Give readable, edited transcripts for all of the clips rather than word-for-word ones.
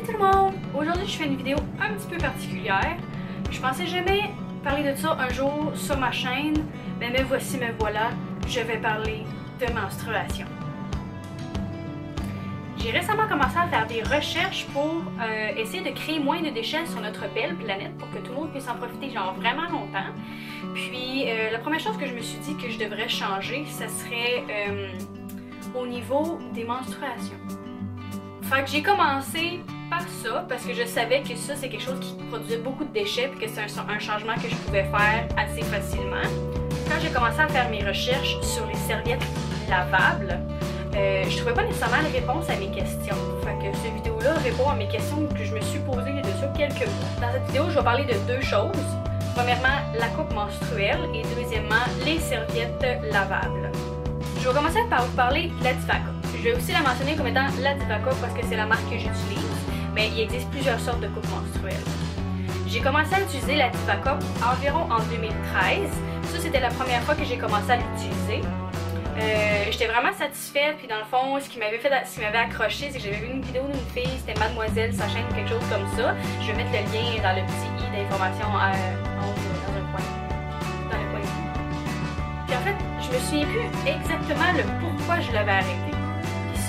Salut tout le monde! Aujourd'hui je fais une vidéo un petit peu particulière. Je pensais jamais parler de ça un jour sur ma chaîne, mais me voici, me voilà, je vais parler de menstruation. J'ai récemment commencé à faire des recherches pour essayer de créer moins de déchets sur notre belle planète pour que tout le monde puisse en profiter genre vraiment longtemps. Puis la première chose que je me suis dit que je devrais changer, ça serait au niveau des menstruations. Fait que j'ai commencé par ça parce que je savais que ça c'est quelque chose qui produisait beaucoup de déchets et que c'est un changement que je pouvais faire assez facilement. Quand j'ai commencé à faire mes recherches sur les serviettes lavables, je trouvais pas nécessairement les réponses à mes questions. Fait que cette vidéo-là répond à mes questions que je me suis posées dessus quelques mois. Dans cette vidéo, je vais parler de deux choses. Premièrement, la coupe menstruelle et deuxièmement, les serviettes lavables. Je vais commencer par vous parler de la Diva Cup. Je vais aussi la mentionner comme étant la Diva Cup parce que c'est la marque que j'utilise, mais il existe plusieurs sortes de coupes menstruelles. J'ai commencé à utiliser la Diva Cup environ en 2013. Ça, c'était la première fois que j'ai commencé à l'utiliser. J'étais vraiment satisfaite, puis dans le fond, ce qui m'avait accroché, c'est que j'avais vu une vidéo d'une fille, c'était Mademoiselle, sa chaîne ou quelque chose comme ça. Je vais mettre le lien dans le petit i d'information dans un coin. Dans le coin. Puis en fait, je me souviens plus exactement le pourquoi je l'avais arrêté. Puis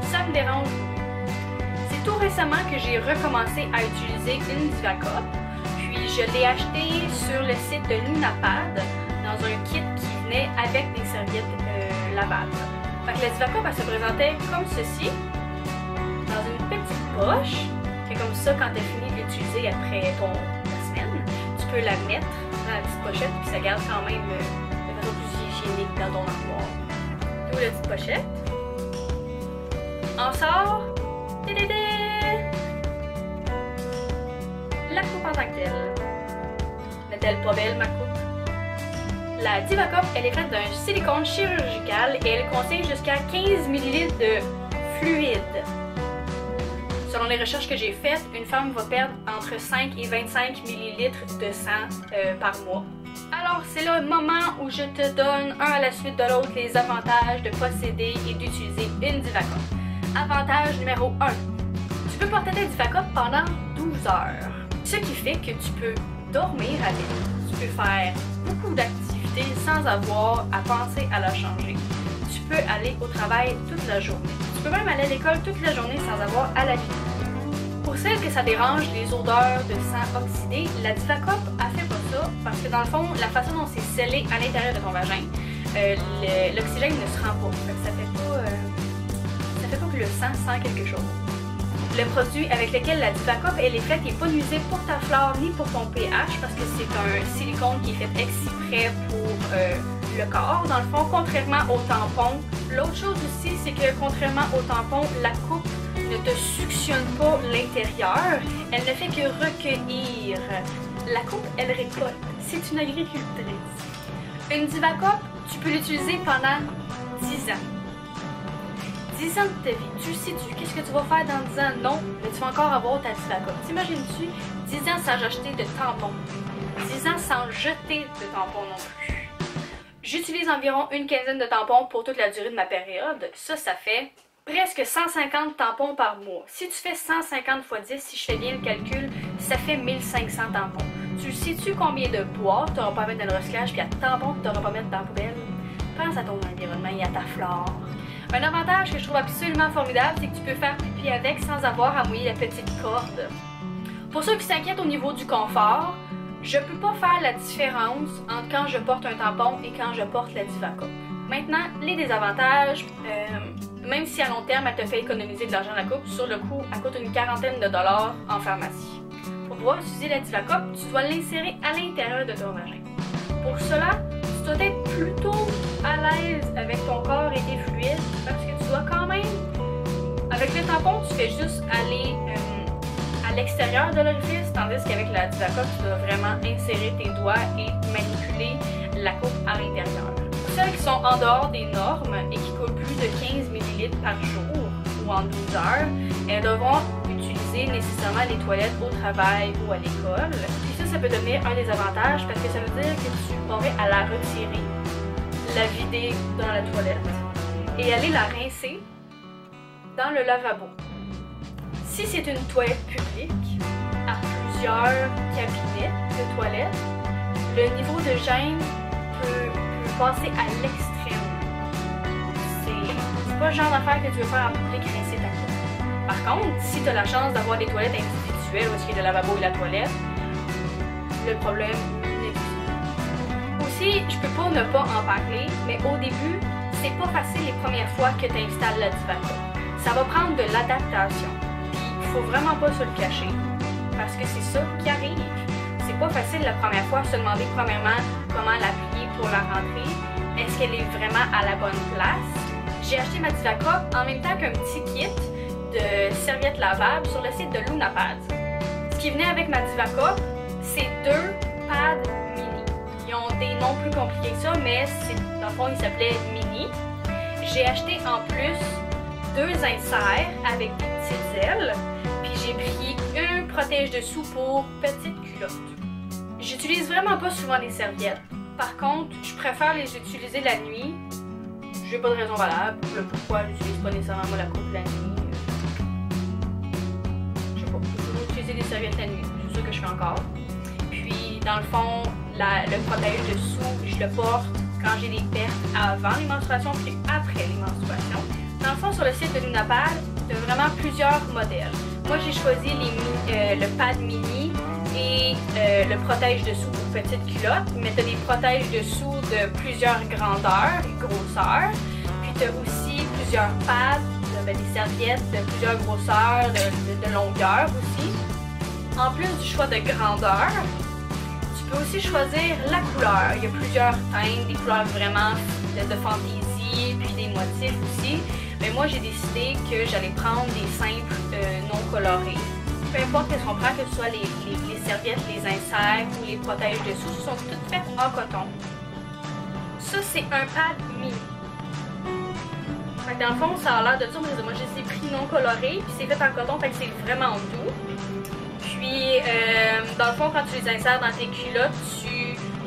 ça me dérange. C'est tout récemment que j'ai recommencé à utiliser une Diva Cup. Puis je l'ai acheté sur le site de Lunapad dans un kit qui venait avec des serviettes lavables. Fait que la Diva Cup, elle se présentait comme ceci, dans une petite poche, qui est comme ça quand tu as fini de l'utiliser après ta semaine. Tu peux la mettre dans la petite pochette, puis ça garde quand même de façon plus hygiénique dans ton armoire. D'où la petite pochette. En sort la coupe en tant que telle. N'est-elle pas belle, ma coupe? La Diva Cup, elle est faite d'un silicone chirurgical et elle contient jusqu'à 15 ml de fluide. Selon les recherches que j'ai faites, une femme va perdre entre 5 et 25 ml de sang par mois. Alors, c'est le moment où je te donne, un à la suite de l'autre, les avantages de posséder et d'utiliser une Diva Cup. Avantage numéro 1. Tu peux porter ta Diva Cup pendant 12 heures. Ce qui fait que tu peux dormir avec. Tu peux faire beaucoup d'activités sans avoir à penser à la changer. Tu peux aller au travail toute la journée. Tu peux même aller à l'école toute la journée sans avoir à la vider. Pour celles que ça dérange les odeurs de sang oxydé, la Diva Cup a fait pas ça parce que dans le fond, la façon dont c'est scellé à l'intérieur de ton vagin, l'oxygène ne se rend pas. Ça fait pas que le sang sent quelque chose. Le produit avec lequel la Diva Cup elle est faite n'est pas nuisible pour ta flore ni pour ton pH parce que c'est un silicone qui est fait exprès pour le corps, dans le fond, contrairement au tampon. L'autre chose aussi, c'est que contrairement au tampon, la coupe ne te suctionne pas l'intérieur, elle ne fait que recueillir. La coupe, elle récolte. C'est une agricultrice. Une Diva Cup, tu peux l'utiliser pendant 10 ans. 10 ans de ta vie, tu sais-tu qu'est-ce que tu vas faire dans 10 ans? Non, mais tu vas encore avoir ta Diva Cup. T'imagines-tu 10 ans sans acheter de tampons? 10 ans sans jeter de tampons non plus. J'utilise environ une quinzaine de tampons pour toute la durée de ma période. Ça fait presque 150 tampons par mois. Si tu fais 150 x 10, si je fais bien le calcul, ça fait 1500 tampons. Tu sais-tu combien de boîtes tu n'auras pas à mettre dans le recyclage puis à tampons que tu n'auras pas à mettre dans la poubelle? Pense à ton environnement et à ta flore. Un avantage que je trouve absolument formidable, c'est que tu peux faire pipi avec sans avoir à mouiller la petite corde. Pour ceux qui s'inquiètent au niveau du confort, je peux pas faire la différence entre quand je porte un tampon et quand je porte la Diva Cup. Maintenant, les désavantages, même si à long terme elle te fait économiser de l'argent à la coupe, sur le coup, elle coûte une quarantaine de dollars en pharmacie. Pour pouvoir utiliser la Diva Cup, tu dois l'insérer à l'intérieur de ton vagin. Pour cela, tu dois être plutôt à l'aise avec ton corps et tes fluides parce que tu dois quand même, avec le tampon, tu fais juste aller à l'extérieur de l'orifice, tandis qu'avec la Diva Cup, tu dois vraiment insérer tes doigts et manipuler la coupe à l'intérieur. Pour celles qui sont en dehors des normes et qui coulent plus de 15 ml par jour ou en 12 heures, elles devront utiliser nécessairement les toilettes au travail ou à l'école. Puis ça peut devenir un des avantages parce que ça veut dire que tu aurais à la retirer, la vider dans la toilette et aller la rincer dans le lavabo. Si c'est une toilette publique, à plusieurs cabinets de toilettes, le niveau de gêne peut passer à l'extrême. C'est pas le genre d'affaire que tu veux faire en public, rincer ta coupe. Par contre, si tu as la chance d'avoir des toilettes individuelles où il y a le lavabo et la toilette, le problème n'existe pas. Aussi, je peux pas ne pas en parler, mais au début, c'est pas facile les premières fois que tu installes la Divacop. Ça va prendre de l'adaptation. Puis, il faut vraiment pas se le cacher, parce que c'est ça qui arrive. C'est pas facile la première fois de se demander premièrement comment l'appliquer pour la rentrée. Est-ce qu'elle est vraiment à la bonne place? J'ai acheté ma Divacop en même temps qu'un petit kit de serviettes lavables sur le site de Lunapad. Ce qui venait avec ma Divacop, c'est 2 pads mini. Ils ont des noms plus compliqués que ça, mais dans le fond, ils s'appelaient mini. J'ai acheté en plus 2 inserts avec des petites ailes, puis j'ai pris un protège-dessous pour petite culotte. J'utilise vraiment pas souvent les serviettes. Par contre, je préfère les utiliser la nuit. J'ai pas de raison valable pourquoi j'utilise pas nécessairement moi la coupe la nuit. Je sais pas, je peux toujours utiliser des serviettes la nuit, c'est ça que je fais encore. Puis dans le fond, le protège dessous, je le porte quand j'ai des pertes avant les menstruations puis après les menstruations. Dans le fond, sur le site de Lunapad, il y a vraiment plusieurs modèles. Moi, j'ai choisi le pad mini et le protège dessous pour petite culotte, mais tu as des protèges dessous de plusieurs grandeurs et grosseurs. Puis tu as aussi plusieurs pads, des serviettes de plusieurs grosseurs, de longueur aussi. En plus du choix de grandeur, tu peux aussi choisir la couleur. Il y a plusieurs teintes, des couleurs vraiment de fantaisie, puis des motifs aussi. Mais moi, j'ai décidé que j'allais prendre des simples non colorés. Peu importe ce qu'on prend, que ce soit les serviettes, les inserts ou les protèges dessous, ce sont toutes faites en coton. Ça, c'est un pad mini. Fait que dans le fond, ça a l'air de ça, mais moi, je les ai pris non colorés, puis c'est fait en coton, fait que c'est vraiment doux. Puis, dans le fond, quand tu les insères dans tes culottes,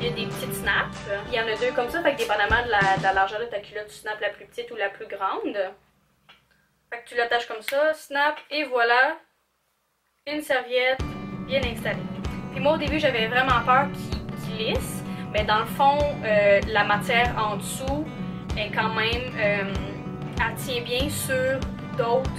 il y a des petites snaps. Il y en a 2 comme ça, fait que dépendamment de la largeur de ta culotte, tu snaps la plus petite ou la plus grande. Fait que tu l'attaches comme ça, snap, et voilà, une serviette bien installée. Puis moi, au début, j'avais vraiment peur qu'il glisse, mais dans le fond, la matière en dessous est quand même, elle tient bien sur d'autres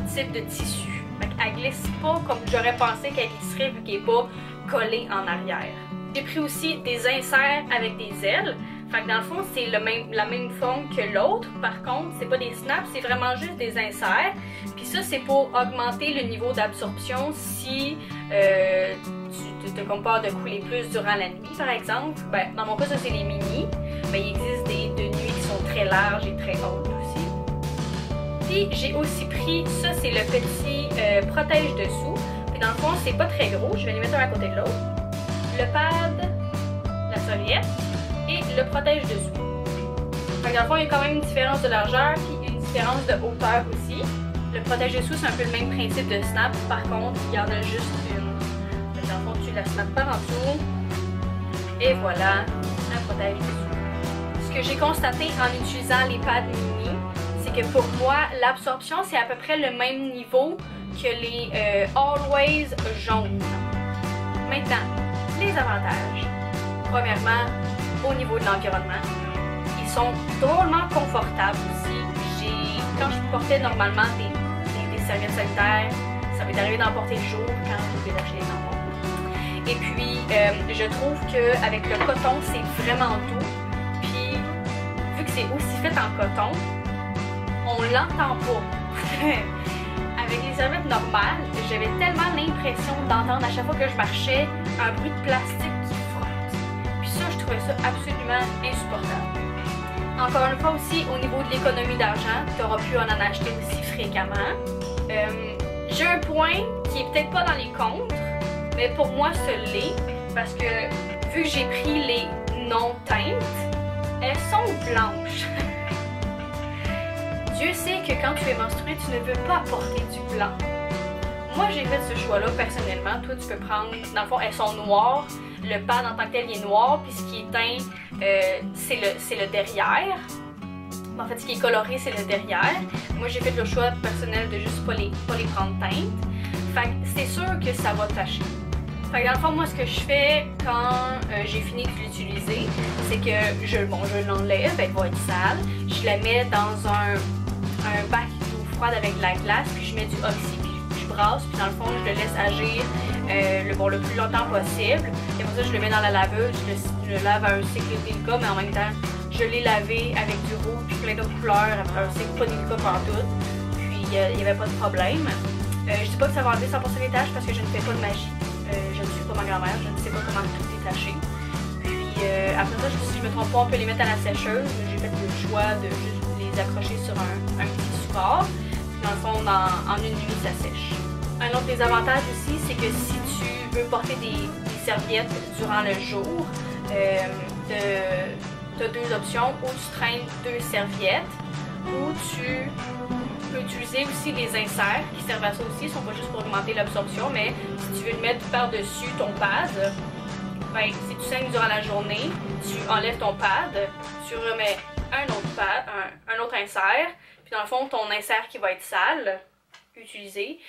types de tissus. Fait qu'elle glisse pas comme j'aurais pensé qu'elle glisserait vu qu'elle n'est pas collée en arrière. J'ai pris aussi des inserts avec des ailes. Fait que dans le fond, c'est la même forme que l'autre. Par contre, c'est pas des snaps, c'est vraiment juste des inserts. Puis ça, c'est pour augmenter le niveau d'absorption si tu te compares de couler plus durant la nuit, par exemple. Ben, dans mon cas, ça, c'est les mini. Mais il existe des de nuit qui sont très larges et très hautes aussi. Puis j'ai aussi pris, ça, c'est le petit protège dessous. Puis dans le fond, c'est pas très gros. Je vais les mettre un à côté de l'autre. Le pad, la serviette et le protège dessous. Fait que dans le fond, il y a quand même une différence de largeur puis une différence de hauteur aussi. Le protège dessous, c'est un peu le même principe de snap. Par contre, il y en a juste une. Fait que dans le fond, tu la snaps par en dessous. Et voilà, un protège dessous. Ce que j'ai constaté en utilisant les pads mini, c'est que pour moi, l'absorption, c'est à peu près le même niveau que les Always jaunes. Maintenant, les avantages. Premièrement, au niveau de l'environnement, ils sont drôlement confortables aussi. Quand je portais normalement des serviettes sanitaires, ça m'est arrivé d'en porter le jour quand je devais lâcher les tampons. Et puis, je trouve qu'avec le coton, c'est vraiment doux. Puis, vu que c'est aussi fait en coton, on l'entend pas. Avec les serviettes normales, j'avais tellement l'impression d'entendre à chaque fois que je marchais un bruit de plastique qui frotte. Puis ça, je trouvais ça absolument insupportable. Encore une fois aussi, au niveau de l'économie d'argent, tu auras pu en acheter aussi fréquemment. J'ai un point qui est peut-être pas dans les contres, mais pour moi, ce l'est, parce que vu que j'ai pris les non-teintes, elles sont blanches. Dieu sait que quand tu es menstruée, tu ne veux pas porter du blanc. Moi, j'ai fait ce choix-là personnellement. Toi, tu peux prendre... Dans le fond, elles sont noires. Le pad en tant que tel, il est noir. Puis ce qui est teint, c'est le derrière. En fait, ce qui est coloré, c'est le derrière. Moi, j'ai fait le choix personnel de juste pas les prendre teintes. Fait que c'est sûr que ça va tacher. Fait que dans le fond, moi, ce que je fais quand j'ai fini de l'utiliser, c'est que je l'enlève, elle va être sale. Je la mets dans un bac d'eau froide avec de la glace, puis je mets du oxy, puis je brasse, puis dans le fond, je le laisse agir le plus longtemps possible. Et pour ça, je le mets dans la laveuse, je le lave à un cycle délicat, mais en même temps, je l'ai lavé avec du rouge, puis plein d'autres couleurs, après un cycle pas délicat partout. Puis il n'y avait pas de problème. Je dis pas que ça va enlever 100% des taches parce que je ne fais pas de magie. Je ne suis pas ma grand-mère, je ne sais pas comment tout détacher. Puis après ça, si je me trompe pas, on peut les mettre à la sécheuse. J'ai fait le choix de juste les accrocher sur un petit support. Puis dans le fond, en une nuit, ça sèche. Un autre des avantages aussi, c'est que si tu veux porter des serviettes durant le jour, tu as deux options. Ou tu traînes deux serviettes, ou tu peux utiliser aussi les inserts qui servent à ça aussi. Ils sont pas juste pour augmenter l'absorption, mais si tu veux le mettre par-dessus ton pad, ben, si tu saignes durant la journée, tu enlèves ton pad, tu remets un autre pad, un autre insert, puis dans le fond, ton insert qui va être sale, utilisé,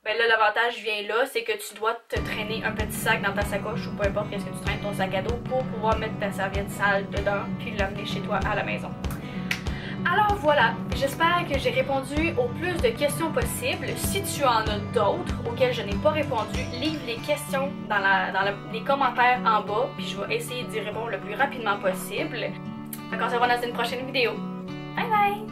ben là, l'avantage vient là, c'est que tu dois te traîner un petit sac dans ta sacoche ou peu importe qu'est-ce que tu traînes, ton sac à dos, pour pouvoir mettre ta serviette sale dedans, puis l'amener chez toi à la maison. Alors voilà, j'espère que j'ai répondu au plus de questions possibles. Si tu en as d'autres auxquelles je n'ai pas répondu, livre les questions dans les commentaires en bas, puis je vais essayer d'y répondre le plus rapidement possible. Donc on se revoit dans une prochaine vidéo. Bye bye!